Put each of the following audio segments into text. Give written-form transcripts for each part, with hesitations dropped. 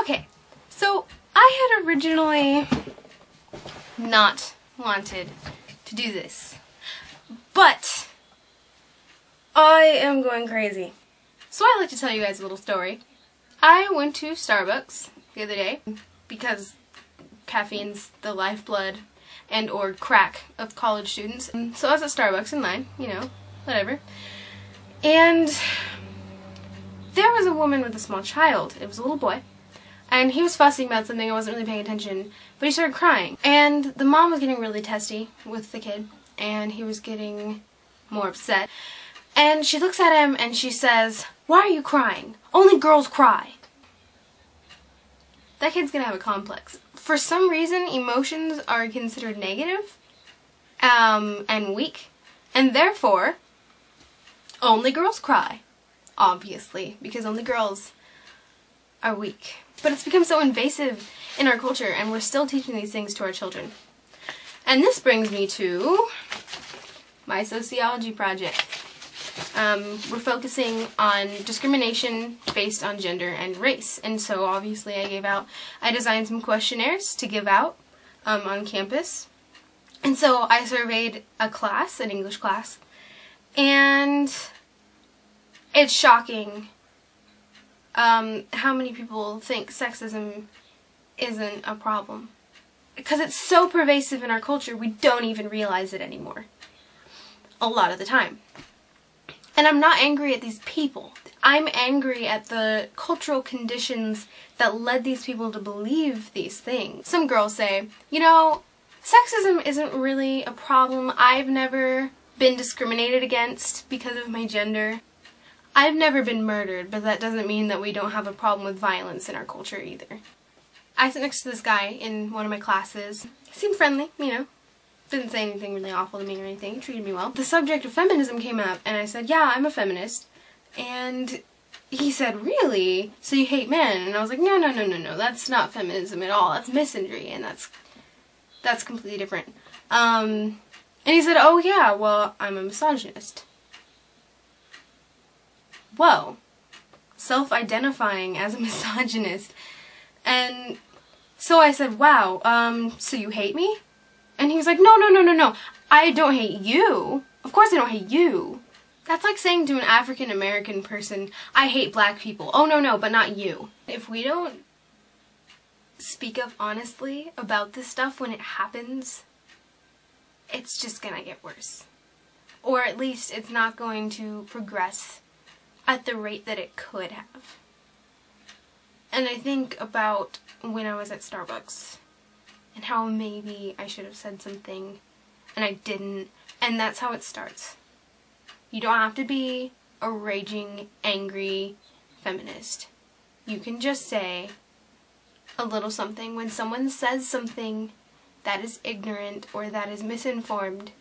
Okay, so I had originally not wanted to do this, but I am going crazy. So I'd like to tell you guys a little story. I went to Starbucks the other day because caffeine's the lifeblood and or crack of college students. So I was at Starbucks in line, you know, whatever. And there was a woman with a small child. It was a little boy. And he was fussing about something. I wasn't really paying attention. But he started crying. And the mom was getting really testy with the kid. And he was getting more upset. And she looks at him and she says, "Why are you crying? Only girls cry." That kid's gonna have a complex. For some reason, emotions are considered negative and weak. And therefore, only girls cry. Obviously, because only girls are weak. But it's become so invasive in our culture, and we're still teaching these things to our children. And this brings me to my sociology project. We're focusing on discrimination based on gender and race. And so obviously I designed some questionnaires to give out on campus. And so I surveyed a class, an English class, and it's shocking how many people think sexism isn't a problem. Because it's so pervasive in our culture, we don't even realize it anymore. A lot of the time. And I'm not angry at these people. I'm angry at the cultural conditions that led these people to believe these things. Some girls say, you know, sexism isn't really a problem. I've never been discriminated against because of my gender. I've never been murdered, but that doesn't mean that we don't have a problem with violence in our culture either. I sat next to this guy in one of my classes. He seemed friendly, you know. Didn't say anything really awful to me or anything. He treated me well. The subject of feminism came up, and I said, yeah, I'm a feminist. And he said, really? So you hate men? And I was like, no, that's not feminism at all. That's misandry, and that's completely different. And he said, oh yeah, well, I'm a misogynist. Whoa. Self-identifying as a misogynist. And so I said, wow, so you hate me? And he was like, no, I don't hate you. Of course I don't hate you. That's like saying to an African American person, I hate black people. Oh no, but not you. If we don't speak up honestly about this stuff when it happens, it's just gonna get worse. Or at least it's not going to progress at the rate that it could have. And I think about when I was at Starbucks and how maybe I should have said something and I didn't, and that's how it starts. You don't have to be a raging, angry feminist. You can just say a little something when someone says something that is ignorant or that is misinformed.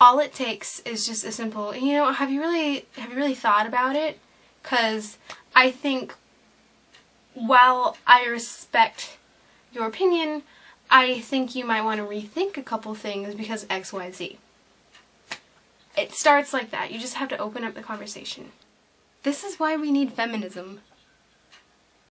All it takes is just a simple, you know, have you really thought about it? 'Cause I think while I respect your opinion, I think you might want to rethink a couple things because X, Y, Z. It starts like that. You just have to open up the conversation. This is why we need feminism.